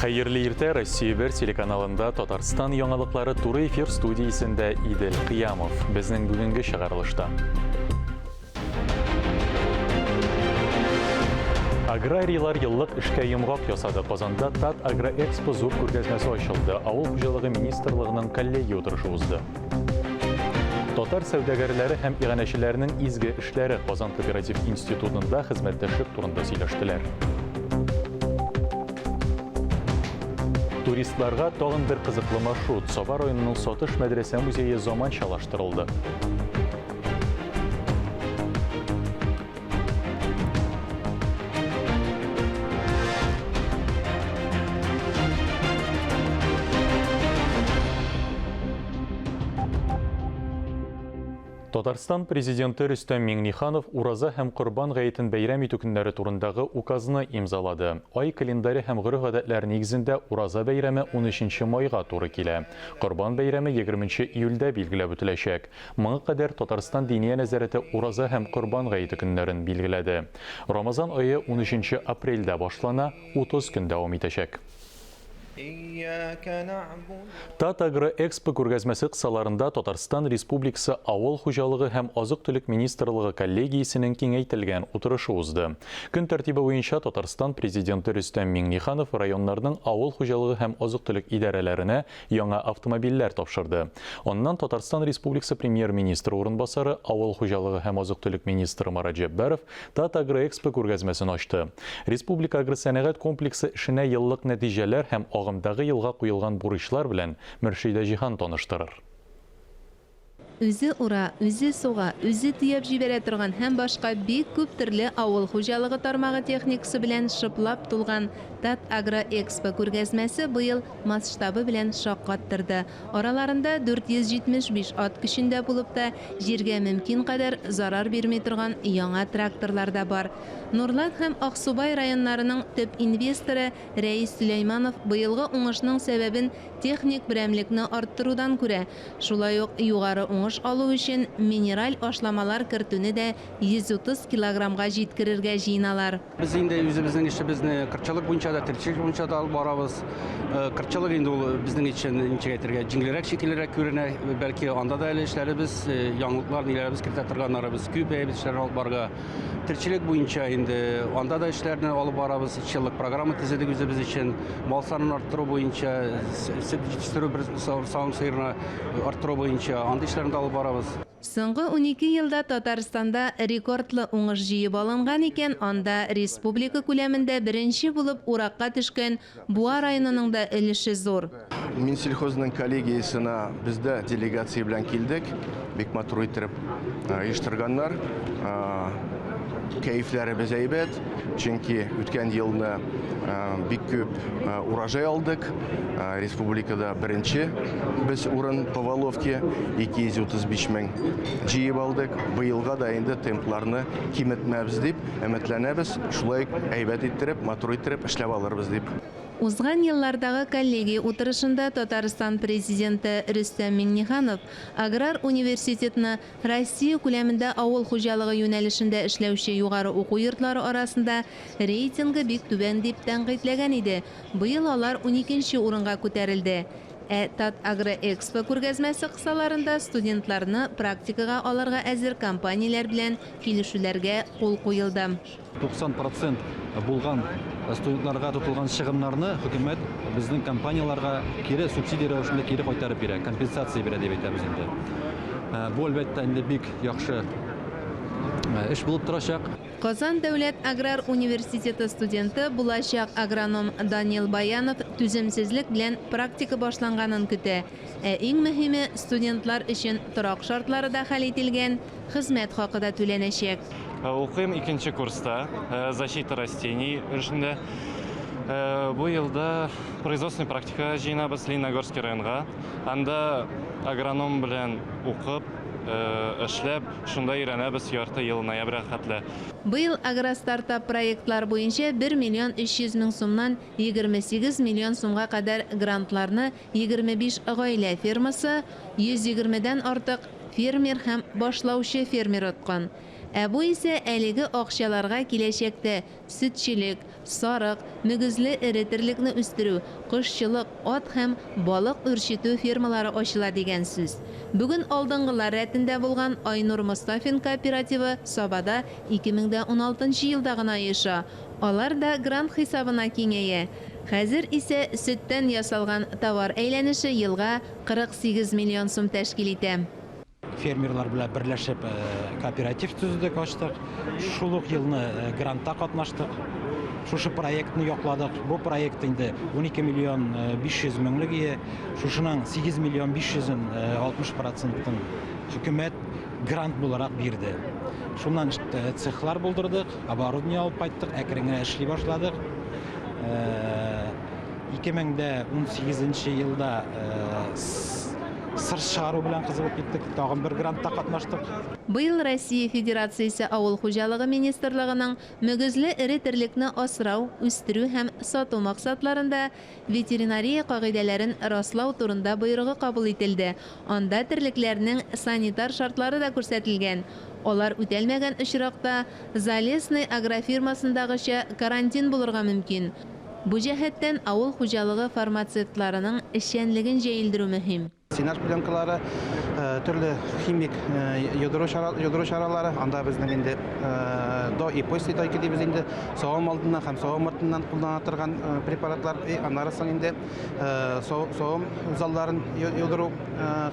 Hayırlı irte Россия 1 телеканалында Татарстан яңалыклары туры эфир студиясында Идел Кыямов. Безнең бүгенге чыгарылышта. Аграрийлар еллык эшкә йомгак ясады. Казанда Тат Агроэкспо зур күргәзмәсе ачылды. Авыл хуҗалыгы министрлыгының коллегия утырышы узды. Татар сәүдәгәрләре һәм иганәчеләрнең изге эшләре Казан кооператив институтында хезмәттәшлек турында сөйләштеләр. Туристларга тагын бер кызыклы маршрут Саба районының Сатыш мәдрәсә музее заманчалаштырылды. Татарстан президенты Рөстәм Миңнеханов Ураза һәм Корбан гаетен бәйрәм итү көннәре турындагы указны имзалады. Ай календаре һәм гореф-гадәтләре нигезендә Ураза бәйрәме 13 майга туры килә. Корбан бәйрәме 20 июльдә билгеләп үтеләчәк. Моңа кадәр Татарстан дини нәзарәте Ураза һәм Корбан гаете көннәрен билгеләде. Рамазан ае 13 апрельдә башлана, 30 көн дәвам итәчәк. Тат Агроэкспо күргәзмәсе кысаларында Татарстан Республикасы Авыл хуҗалыгы һәм азык-төлек министрлыгы коллегиясенең киңәйтелгән утырышы узды. Көн тәртибе буенча Татарстан президенты Рөстәм Миңнеханов районнарның авыл хуҗалыгы һәм азык-төлек идарәләренә яңа автомобильләр тапшырды. Аннан Татарстан Республикасы премьер-министры урынбасары, авыл хуҗалыгы һәм азык-төлек министры Марат Җәббәров Тат Агроэкспо күргәзмәсен ачты. Республика агросәнәгать комплексы эшенә еллык нәтиҗәләр һәм агымдагы елга куелган бурычлар белән Мөршидә Җиһан таныштырыр. Үзе ура, үзе суга, үзе тыяп җибәрә торган һәм башка бик күп төрле авыл хуҗалыгы тармагы техникасы белән шыплап тулган Тат Агроэкспо күргәзмәсе быел масштабы белән шаккаттырды. Араларында 475 ат көчендә булып та җиргә мөмкин кадәр зарар бирми торган яңа тракторлар да бар. Нурлат һәм Аксубай районнарының төп инвесторы Рәис Сөләйманов быелгы уңышның сәбәбен техник берәмлекне арттырудан күрә. Шулай ук югары уңыш алу өчен минераль ашламалар кертүне дә 130 килограммга җиткерергә җыйналар. Без инде үзебезнең эшебезне кырчылык буенча да, тирчелек буенча да алып барабыз. Кырчылык инде ул безнең өчен ничек әйтергә, җиңелрәк шикеллерәк күренә. Бәлки анда да әле эшләребез, яңалыклар ниләребез кертә торганнарыбыз күп, эшләр алып барга. Тирчелек буенча инде анда да эшләрне алып барабыз. 2 еллык программа төзедек үзебез өчен. Мал санын арттыру буенча, сөт җитештерү савым сыерны арттыру буенча анда эшләрне алып барабыз. Соңгы 12 елда Татарстанда рекордлы уңыш җыеп алынган икән, анда республика күләмендә беренче булып уракка төшкән Буа районының да өлеше зур. Минсельхозның коллегиясына бездә делегация белән килдек. Бик матур итеп оештырганнар. Кәефләребез әйбәт, чөнки үткән елны бик күп урожай алдык. Республикада беренче без урын по Воловке 235 мең җыеп алдык. Быелга да инде темпларны киметмәбез дип өметләнәбез. Шулай әйбәт иттереп, матур иттереп эшләп алырбыз дип. Узган еллардагы коллегия утырышында Татарстан президенты Рөстәм Миңнеханов Аграр университетны Россия күләмендә авыл хуҗалыгы юнәлешендә эшләүче югары уку йортлары арасында рейтингы бик түбән дип тәнкыйтьләгән иде. Быел алар 12нче урынга күтәрелде. Тат Агроэкспо күргәзмәсе кысаларында студентларны практикага алырга әзер компанияләр белән килешүләргә кул куелды. 90% булган студентларга тотылган чыгымнарны хөкүмәт безнең компанияларга кире субсидия рәвешендә кире кайтарып бирә, компенсация бирә дип әйтәбез инде. Бу әлбәттә инде бик яхшы эш булып торачак. Казан дәүләт аграр университеты студенты булачак агроном Данил Баянов түземсезлек белән практика башланганын көтә. Иң мөһиме студентлар өчен торак шартлары да хәл ителгән, хезмәт хакы да түләнәчәк. Укыйм 2нче курста защита растений эшендә. Бу елда производственный практика җыйнабыз Лениногорский районга. Анда агроном белән укып эшләп, шунда өйрәнәбез ярты ел ноябрьгә хәтле. Быел агростартап проектлар буенча 1 миллион 300 мең сумнан 28 миллион сумга кадәр грантларны 25 гаилә фермасы, 120дән артык фермер һәм башлаучы фермер аткан. Ә бу исә әлеге акчаларга киләчәктә сөтчелек, сарык, мөгезле эретерлекне үстерү, кошчылык, ат һәм балык үрчетү фермалары ачыла дигән сүз. Бүген алдынгылар рәтендә булган Айнур Мостафин кооперативы Сабада 2016 елда гына яша. Алар да грант хисабына киңәя. Хәзер исә сөттән ясалган товар әйләнеше елга 48 миллион сум тәшкил итә. Фермерлар белән берләшеп кооператив төзедек, ачтык. Шул ук елны грантта катнаштык. Шушы проектны якладык. Бу проект инде 12 миллион 500 меңлек ие. Шушының 8 миллион 500-ын 60%-ын хөкүмәт грант буларак бирде. Шуннан цехлар булдырдык, оборудование алып кайттык, әкрен эшли башладык. 2018 елда сыр чыгару белән кызыгып киттек, тагын бер грантта катнаштык. Быел Россия Федерациясе Авыл хуҗалыгы министрлыгының мөгезле эретерлекне асрау, үстерү һәм сату максатларында ветеринария кагыйдәләрен раслау турында буйрыгы кабул ителде. Анда терлекләрнең санитар шартлары да күрсәтелгән. Алар үтәлмәгән очракта Залесный агрофирмасындагыча карантин булырга мөмкин. Бу җәһәттән авыл хуҗалыгы фармацевтларының эшчәнлеген җәелдерү мөһим. Синаж пленкалары, төрле химик йодыру чаралары, анда безнең инде до и после тойки дибез инде савым алдыннан һәм савым артыннан куллана торган препаратлар, аннары соң инде савым залларын йодыру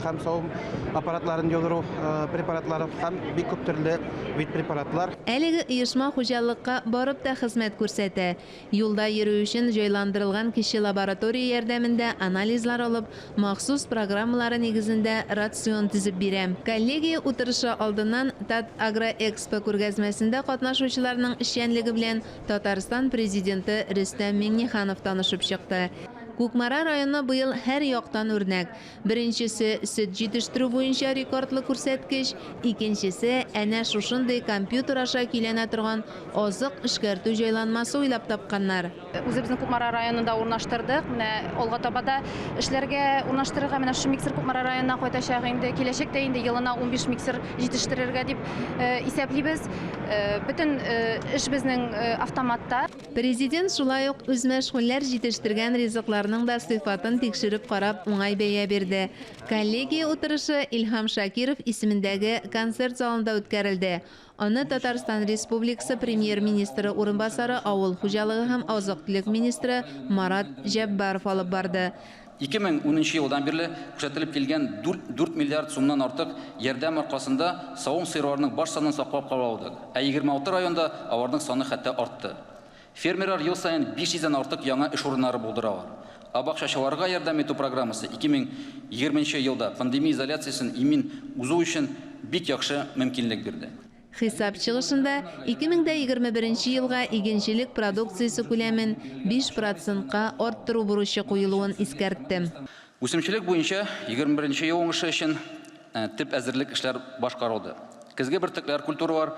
һәм савым аппаратларын йодыру препаратлары һәм бик күп төрле вид препаратлар. Әлеге оешма хуҗалыкка барып та хезмәт күрсәтә. Юлда йөрү өчен җайландырылган кече лаборатория ярдәмендә анализлар алып, махсус программалары нигезендә рацион төзеп бирә. Коллегия утырышы алдыннан Тат Агроэкспо күргәзмәсендә катнашучыларның эшчәнлеге белән Татарстан президенты Рөстәм Миңнеханов танышып чыкты. Кукмара районы быел һәр яктан үрнәк. Беренчесе сөт җитештерү буенча рекордлы күрсәткеч, икенчесе әнә шушындый компьютер аша киләнә торган азык эшкәртү җайланмасы уйлап тапканнар. Үзебезнең Кукмара районында урнаштырдык. Менә алга табада эшләргә урнаштырырга менә шу миксер Кукмара районына кайтачак инде. Киләчәктә инде елына 15 миксер җитештерергә дип исәплибез. Бөтен эш безнең автоматта. Президент шулай ук үз мәшгульләр җитештергән ризыкларның да сыйфатын тикшереп карап уңай бәя бирде. Коллегия утырышы Илһам Шакиров исемендәге концерт залында үткәрелде. Аны Татарстан Республикасы премьер-министры урынбасары, авыл хуҗалыгы һәм азык-төлек министры Марат Җәббаров алып барды. 2010 елдан бирле күрсәтелеп килгән 4 миллиард сумнан артык ярдәм аркасында савым сыерларының баш санын саклап калдык. 26 районда аларның саны хәтта артты. Фермерлар ел сайын 500-дән артык яңа эш урыннары булдыралар. Абакчачыларга ярдәм итү программасы 2020 елда пандемия изоляциясын имин узу өчен бик яхшы мөмкинлек бирде. Хисап чыгышында 2021 елга игенчелек продукциясе күләмен 5%-ка арттыру бурычы куелуын искәртте. Үсемчелек буенча 21 ел уңышы өчен төп әзерлек эшләр башкарылды. Көзге бөртекләр культуралар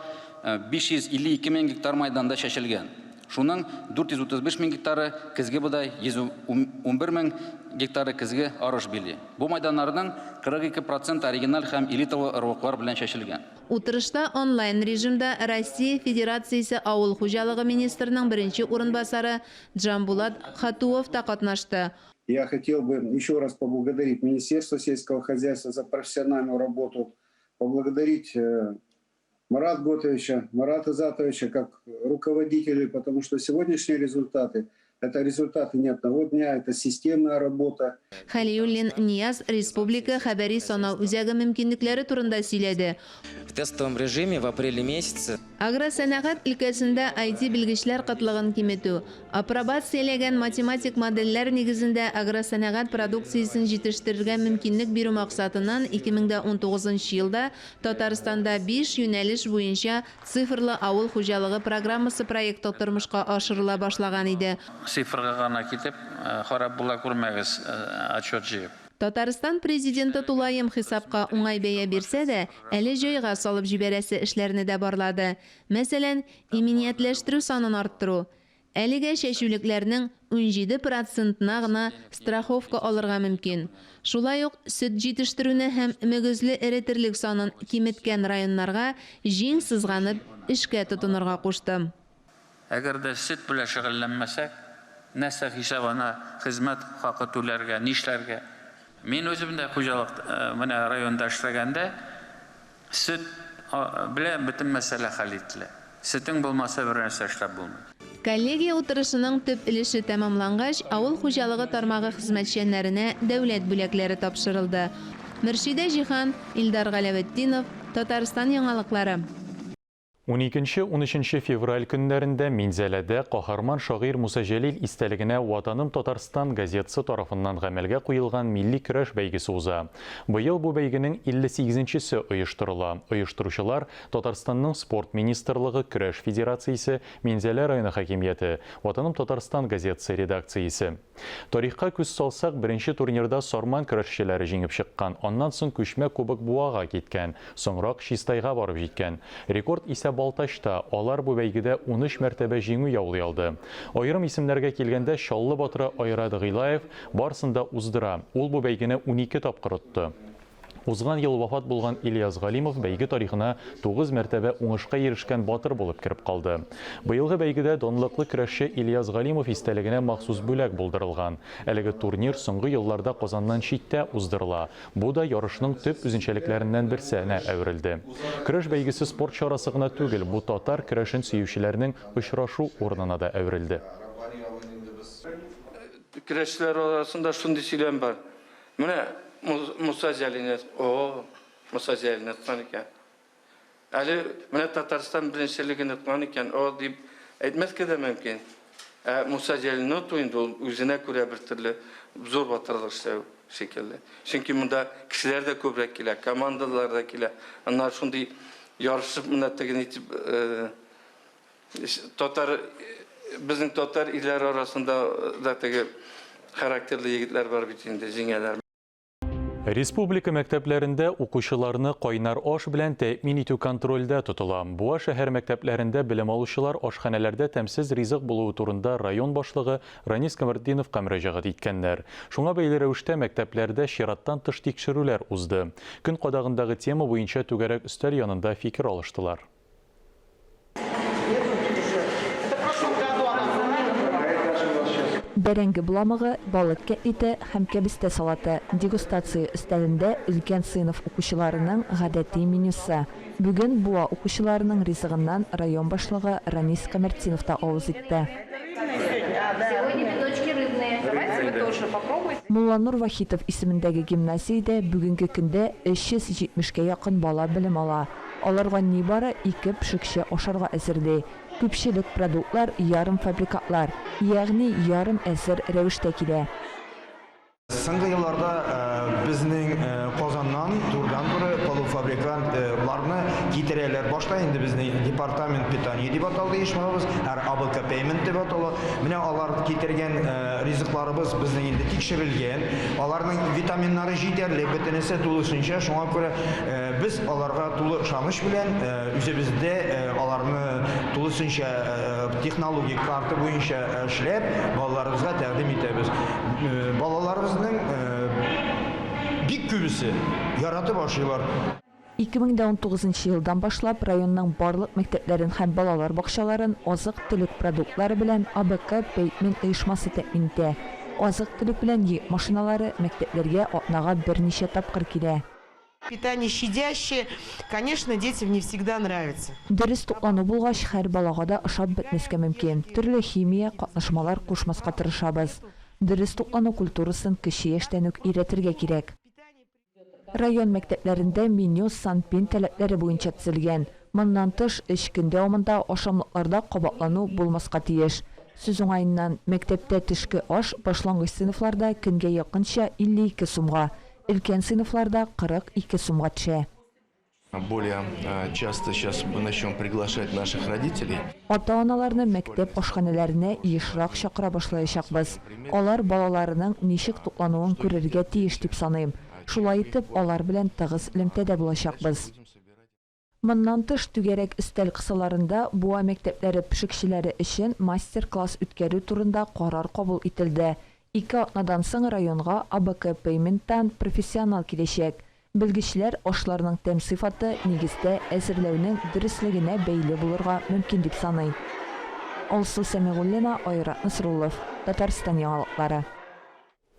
552 мең гектар майданда чәчелгән. Шуның 435 мең гектары көзге будай, 111 мең гектары көзге арыш били. Бу майданнарның 42% оригиналь һәм элиталы ырлыклар белән чәчелгән. Утырышта онлайн режимда Россия Федерациясе авыл хуҗалыгы министрының беренче урынбасары Джамбулат Хатуов та катнашты. Я хотел бы еще раз поблагодарить Министерство сельского хозяйства за профессиональную работу, поблагодарить Марата Готовича, Марата Затовича как руководителей, потому что сегодняшние результаты – это результаты не одного дня, это системная работа. Халиуллин Нияз республика хәбәри санау үзәге мөмкинлекләре турында сөйләде. В тестовом режиме в апреле месяце Агросәнәгать өлкәсендә IT белгечләр кытлыгын киметү, апробацияләгән математик модельләр нигезендә агросәнәгать продукциясын җитештерергә мөмкинлек бирү максатыннан 2019 елда Татарстанда 5 юнәлеш буенча цифрлы авыл хуҗалыгы программасы проекты тормышка ашырыла башлаган иде. Цифрга гына китеп, харап була күрмәгез отчет җыеп. Татарстан президенты тулайым хисапка уңай бәя бирсә дә, әле җайга салып җибәрәсе эшләрне дә барлады. Мәсәлән, иминиятләштерү санын арттыру. Әлегә чәчүлекләрнең 17%-на гына страховка алырга мөмкин. Шулай ук сөт җитештерүне һәм мөгезле эретерлек санын киметкән районнарга җиң сызганып эшкә тотынырга кушты. Әгәр дә сөт белән шөгыльләнмәсәк, нәрсә хисабына хезмәт хакы түләргә, нишләргә? Мин үзем дә хуҗалык менә районда эшләгәндә сөт белән бөтен мәсьәлә хәл ителә. Сөтең булмаса бер нәрсә эшләп булмый. Коллегия утырышының төп өлеше тәмамлангач, авыл хуҗалыгы тармагы хезмәтчәннәренә дәүләт бүләкләре тапшырылды. Мөршидә Җихан, Илдар Галәветдинов, Татарстан яңалыклары. 12-13 февраль көннәрендә Минзәләдә каһарман шагыйрь Муса Җәлил истәлегенә Ватаным Татарстан газетасы тарафыннан гамәлгә куелган милли көрәш бәйгесе уза. Быел бу бәйгенең 58-се оештырыла. Оештыручылар Татарстанның спорт министрлыгы, көрәш федерациясе, Минзәлә районы хакимияте, Ватаным Татарстан газетасы редакциясе. Тарихка күз салсак, беренче турнирда Сарман көрәшчеләре җиңеп чыккан, аннан соң күчмә кубок Буага киткән, соңрак Чистайга барып җиткән. Рекорд исә Балташта, алар бу бәйгедә 13 мәртәбә җиңү яулый алды. Аерым исемнәргә килгәндә Шаллы батыры Айрат Гыйлаев барсында уздыра. Ул бу бәйгене 12 тапкыр отты. Узган ел вафат булган Ильяс Галимов бәйге тарихына 9 мәртәбә уңышка ирешкән батыр булып кирип калды. Быелгы бәйгедә данлыклы көрәшче Ильяс Галимов истәлегенә махсус бүләк булдырылган. Әлеге турнир соңгы елларда Казаннан читтә уздырыла. Бу да ярышның төп үзенчәлекләреннән берсенә әверелде. Көрәш бәйгесе спорт чарасы гына түгел, бу татар көрәшен сөючеләрнең очрашу урынына да әверелде. Көрәшчеләр арасында шундый сөйләм бар. Менә Musa Җәлил, Musa Җәлил әйткән икән. Әле менә Татарстан беренчелеген әйткән икән, дип әйтмәскә дә мөмкин. Musa Җәлилне туенда ул үзенә күрә бер төрле зур батырлык эшләү шикелле. Чөнки монда кешеләр дә күбрәк килә, командалар да килә. Аннар шундый ярышып менә тегене итеп безнең татар илләр арасында да теге характерлы егетләр бар бит инде, җиңәләр. Республика мәктәпләрендә укучыларны кайнар аш белән тәэмин итү контрольдә тотыла. Буа шәһәр мәктәпләрендә белем алучылар ашханәләрдә тәмсез ризык булуы турында район башлыгы Ранис Камардиновка мөрәҗәгать иткәннәр. Шуңа бәйле рәвештә мәктәпләрдә чираттан тыш тикшерүләр узды. Көн кадагындагы тема буенча түгәрәк өстәл янында фикер алыштылар. Бәрәңге буламыгы, балык кәтлите һәм кәбестә салаты. Дегустация өстәлендә өлкән сыйныф укучыларының гадәти менюсы. Бүген буа укучыларының ризыгыннан район башлыгы Ранис Камардинов та авыз итте. Мулланур Вахитов исемендәге гимназиядә бүгенге көндә 370-кә якын бала белем ала. Аларга нибары 2 пешекче ашарга әзерли. Күпчелек продуктлар ярым фабрикатлар, ягъни ярым әзер рәвештә килә. Соңгы елларда безнең Казаннан турдан-туры полуфабрикатларны китерәләр. Башта инде безнең департамент питания дип аталды ишмабыз, АБК Payment дип атала. Менә алар китергән ризыкларыбыз безнең инде тикшерелгән. Аларның витаминнары җитәрлек, бөтенесе тулысынча. Шуңа күрә без аларга тулы ышаныч белән үзебездә аларны тулысынча технологик карта буенча эшләп балаларыбызга тәкъдим итәбез. Балаларыбызның бик күбесе яратып ашыйлар. 2019 елдан башлап районның барлык мәктәпләрен һәм балалар бакчаларын азык-төлек продуктлары белән АБК Payment оешмасы тәэмин итә. Азык-төлек белән йөк машиналары мәктәпләргә атнага берничә тапкыр килә. Питание щадящее, конечно, детям не всегда нравится. Дөрес туклану булгач, һәр балага да ошап бетмәскә мөмкин. Төрле химия катнашмалар кушмаска тырышабыз. Дөрес туклану культурасын кече яшьтән үк өйрәтергә кирәк. Район мәктәпләрендә меню санпин таләпләре буенча төзелгән. Моннан тыш 3 көн дәвамында ашамлыкларда кабатлану булмаска тиеш. Сүз уңаеннан мәктәптә төшке аш башлангыч сыйныфларда көнгә якынча 52 сумга, өлкән сыйныфларда 42 сумга төшә. Более часто сейчас мы начнем приглашать наших родителей. Ата-аналарны мәктәп ашханәләренә ешрак чакыра башлаячакбыз. Алар балаларының ничек туклануын күрергә тиеш дип саныйм. Шулай итеп, алар белән тыгыз элемтәдә булачакбыз. Моннан тыш түгәрәк өстәл кысаларында буа мәктәпләре пешекчеләре өчен мастер-класс үткәрү турында карар кабул ителде. 2 атнадан соң районга АБК Payment-тан профессионал киләчәк. Белгечләр ашларның тәм сыйфаты нигездә әзерләүнең дөрестлегенә бәйле булырга мөмкин дип саный. Алсу Сәмигуллина, Айрат Насруллов, Татарстан яңалыклары.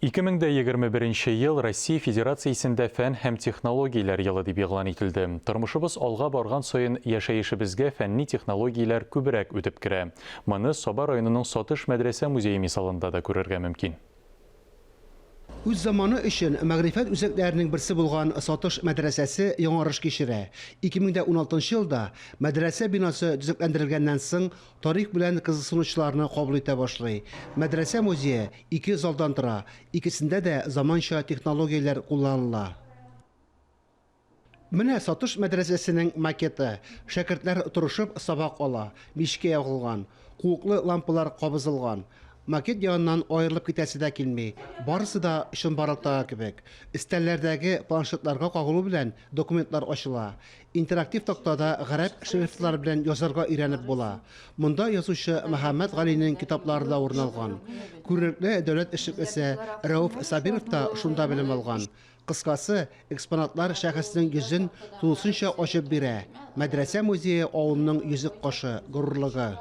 2021 ел Россия Федерациясендә фән һәм технологияләр елы дип игълан ителде. Тормышыбыз алга барган саен яшәешебезгә фәнни технологияләр күбрәк үтеп керә. Моны Саба районының Сатыш мәдрәсә музее мисалында да күрергә мөмкин. Үз заманы өчен мәгърифәт үзәкләренең берсе булган Сатыш мәдрәсәсе яңарыш кичерә. 2016 елда мәдрәсә бинасы төзекләндерелгәннән соң тарих белән кызыксынучыларны кабул итә башлый. Мәдрәсә музее 2 залдан тора, икесендә дә заманча технологияләр кулланыла. Менә Сатыш мәдрәсәсенең макеты. Шәкертләр турышып сабак ала, мишкә ягылган, куыклы лампалар кабызылган. Макет янынан аерылып китәсе дә килми. Барысы да чынбарлыктагы кебек. Өстәлләрдәге планшетларга кагылу белән документлар ачыла. Интерактив тактада гарәп шрифтлар белән язарга өйрәнеп була. Монда язучы Мөхәммәд Галинең китаплары да урналган. Күренекле дәүләт эшлеклесе Рауф Сабиров та шунда белем алган. Кыскасы, экспонатлар шәхеснең йөзен тулысынча ачып бирә. Мәдрәсә музее авылның йөзек кашы, горурлыгы.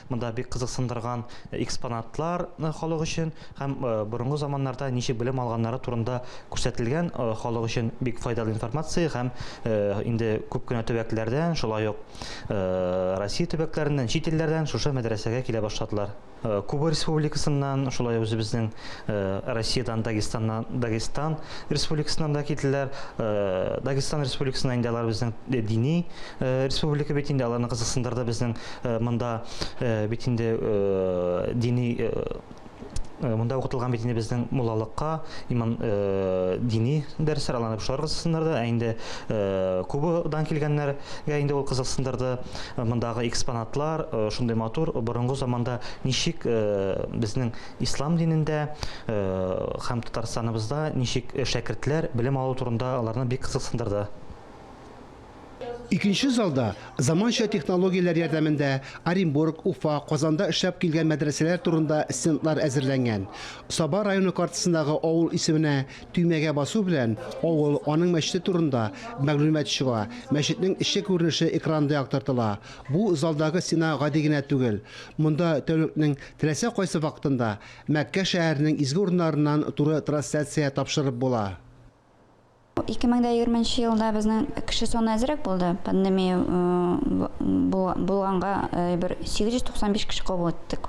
Монда бик кызыксындырган экспонатлар халык өчен һәм борынгы заманнарда ничек белем алганнары турында күрсәтелгән халык өчен бик файдалы информация һәм инде күп кенә төбәкләрдән, шулай ук Россия төбәкләреннән, чит илләрдән шушы мәдрәсәгә килә башладылар. Куба Республикасыннан, шулай үзебезнең Россиядән, Дагестан Республикасыннан да килделәр. Дагестан Республикасына инде алар безнең дини республика бит инде аларны кызыксындырды безнең монда бит инде дини монда укытылган бит инде безнең муллалыкка, иман дини дәресләр алынып шулар кызыксындырды. Инде Кубадан килгәннәргә инде ул кызыксындырды. Мондагы экспонатлар шундый матур, борынгы заманда ничек безнең ислам динендә һәм Татарстаныбызда ничек шәкертләр белем алу турында аларны бик кызыксындырды. Икенче залда заманча технологияләр ярдәмендә Оренбург, Уфа, Казанда эшләп килгән мәдрәсәләр турында стендлар әзерләнгән. Саба районы картасындагы авыл исеменә төймәгә басу белән авыл, аның мәчете турында мәгълүмат чыга. Мәчетнең эчке күренеше экранда яктыртыла. Бу залдагы стена гади генә түгел. Монда тәүлекнең теләсә кайсы вакытында Мәккә шәһәренең изге урыннарыннан туры трансляция тапшырып була. 2020 елда безнең кеше саны әзрәк булды. Пандемия булганга бер 895 кеше кабул иттек.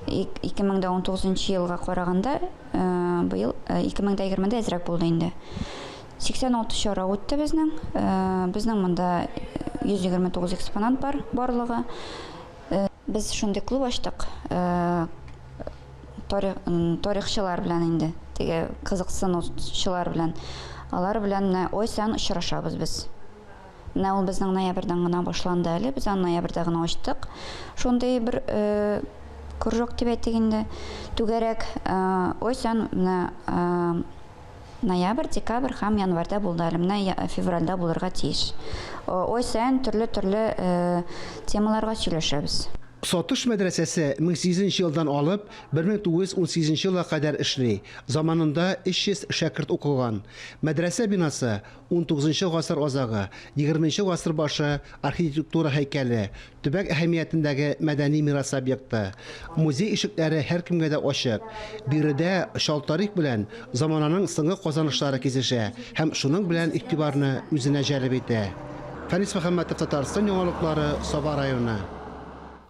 2019 елга караганда быел 2020да әзрәк булды инде. 86 чара үтте безнең. Безнең монда 129 экспонат бар барлыгы. Без шундый клуб ачтык. Тарихчылар белән инде, теге кызыксынучылар белән. Алар белән ой сан очрашабыз без. Менә ул безнең ноябрьдән гына башланды әле, без аны ноябрьдә гына ачтык. Шундый бер кружок дип әйтик инде. Түгәрәк ой сан менә ноябрь, декабрь һәм январьда булды әле, менә февральдә булырга тиеш. Ой сан төрле темаларга сөйләшәбез. Сатыш мәдрәсәсе 1800 елдан алып 1918 елга кадәр эшли. Заманында 300 шәкерт укыган. Мәдрәсә бинасы 19 гасыр азагы, 20 гасыр башы архитектура һәйкәле, төбәк әһәмиятендәге мәдәни мирас объекты. Музей ишекләре һәр кемгә дә ачык. Биредә шалтарик белән замананың соңгы казанышлары кисешә һәм шуның белән игътибарны үзенә җәлеп итә. Фәнис Мөхәммәтов, Татарстан яңалыклары, Саба районы.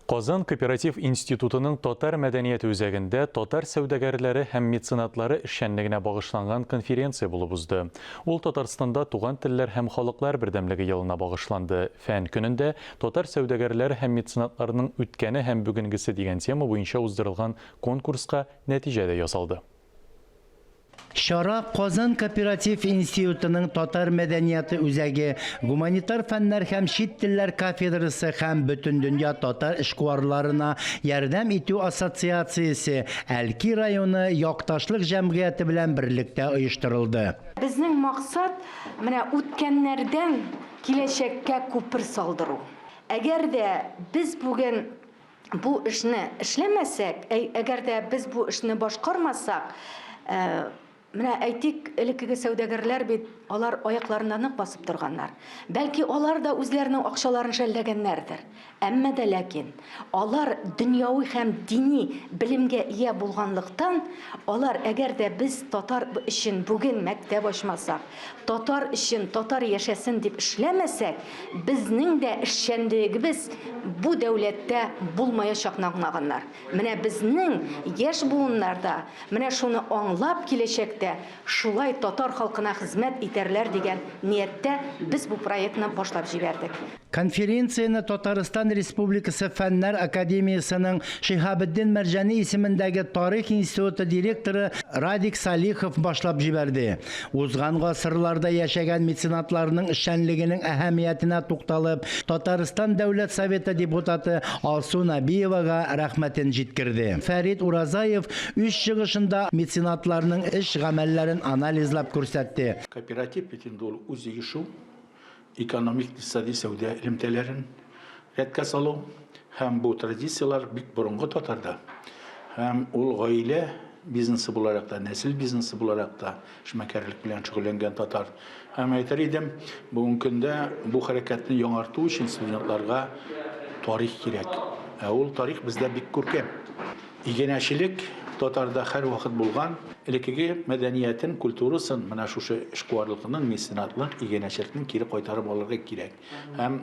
Казан кооператив институтының татар мәдәнияте үзәгендә татар сәүдәгәрләре һәм меценатлары эшчәнлегенә багышланган конференция булып узды. Ул Татарстанда туган телләр һәм халыклар бердәмлеге елына багышланды. Фән көнендә татар сәүдәгәрләре һәм меценатларының үткәне һәм бүгенгесе дигән тема буенча уздырылган конкурска нәтиҗә дә ясалды. Шара Казан кооператив институтының татар мәдәнияты үзәге, гуманитар фәннәр һәм чит телләр кафедрасы һәм бөтен дөнья татар эшкуарларына ярдәм итү ассоциациясе Әлки районы якташлык җәмгыяте белән берлектә оештырылды. Безнең максат менә үткәннәрдән киләчәккә күпер салдыру. Әгәр дә без бүген бу эшне эшләмәсәк, әгәр дә без бу эшне башкармасак, менә әйтик, элеккеге сәүдәгәрләр бит алар аякларына нык басып торганнар. Бәлки алар да үзләренең акчаларын шәлләгәннәрдер. Әмма дә ләкин алар дөньяви һәм дини белемгә ия булганлыктан, алар әгәр дә без татар өчен бүген мәктәп ачмасак, татар өчен татар яшәсен дип эшләмәсәк, безнең дә эшчәнлегебез бу дәүләттә булмаячак аңлаганнар. Менә безнең яшь буыннарда менә шуны аңлап киләчәктә шулай татар халкына хезмәт итәрләр дигән нияттә без бу проектны башлап җибәрдек. Конференцияны Татарстан Республикасы Фәннәр Академиясының Шиһабетдин Мәрҗани исемендәге Тарих институты директоры Радик Салихов башлап җибәрде. Узган гасырларда яшәгән меценатларның эшчәнлегенең әһәмиятенә тукталып, Татарстан Дәүләт Советы депутаты Алсу Набиевага рәхмәтен җиткерде. Фәрит Уразаев үз чыгышында меценатларның эш гамәлләрен анализлап күрсәтте. Кооператив бит инде ул үз ишу, экономик икътисади сәүдә элемтәләрен рәткә салу һәм бу традициялар бик борынгы татарда. Һәм ул гаилә бизнесы буларак та, нәсел бизнесы буларак та эшмәкәрлек белән шөгыльләнгән татар. Һәм әйтер идем, бүгенге көндә бу хәрәкәтне яңарту өчен студентларга тарих кирәк. Ә ул тарих бездә бик күркәм. Игенәчелек татарда һәр вакыт булган, элеккеге мәдәниятен, культурасын, менә шушы эшкуарлыкның, меценатлык, игенәчелекне кире кайтарып алырга кирәк. Һәм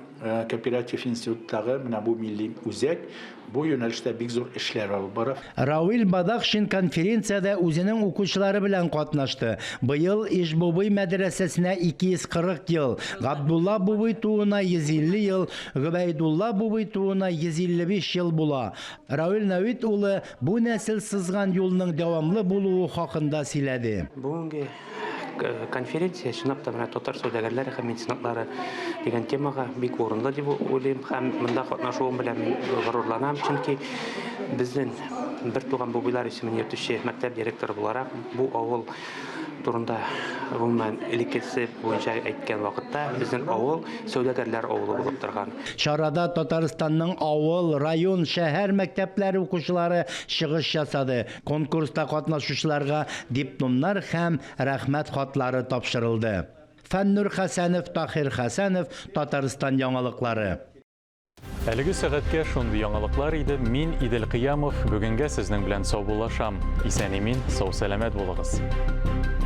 кооператив институттагы менә бу милли үзәк бу юнәлештә бик зур эшләр алып бара. Рауил Бадахшин конференциядә үзенең укучылары белән катнашты. Быел Ишбубый мәдрәсәсенә 240 ел, Габдулла Бубый туына 150 ел, Гобәйдулла Бубый туына 155 ел була. Рауил Навит улы бу нәсел сызган юлның дәвамлы булуы хакында сөйләде. Бүгенге конференция чынлап та менә татар сәүдәгәрләре һәм меценатлары дигән темага бик урынлы дип уйлыйм һәм монда катнашуым белән горурланам, чөнки безнең бер туган бубыйлар исемен йөртүче мәктәп директоры буларак бу авыл турында гомумән элеккесе буенча әйткән вакытта безнең авыл сәүдәгәрләр авылы булып торган. Шарада Татарстанның авыл, район, шәһәр мәктәпләре укучылары чыгыш ясады. Конкурста катнашучыларга дипломнар һәм рәхмәт хатлары тапшырылды. Фәннур Хәсәнов, Тахир Хәсәнов, Татарстан яңалыклары. Әлеге сәгатькә шундый яңалыклар иде. Мин Идел Кыямов. Бүгенгә сезнең белән сау булашам. Исән-имин, сау-сәламәт булыгыз.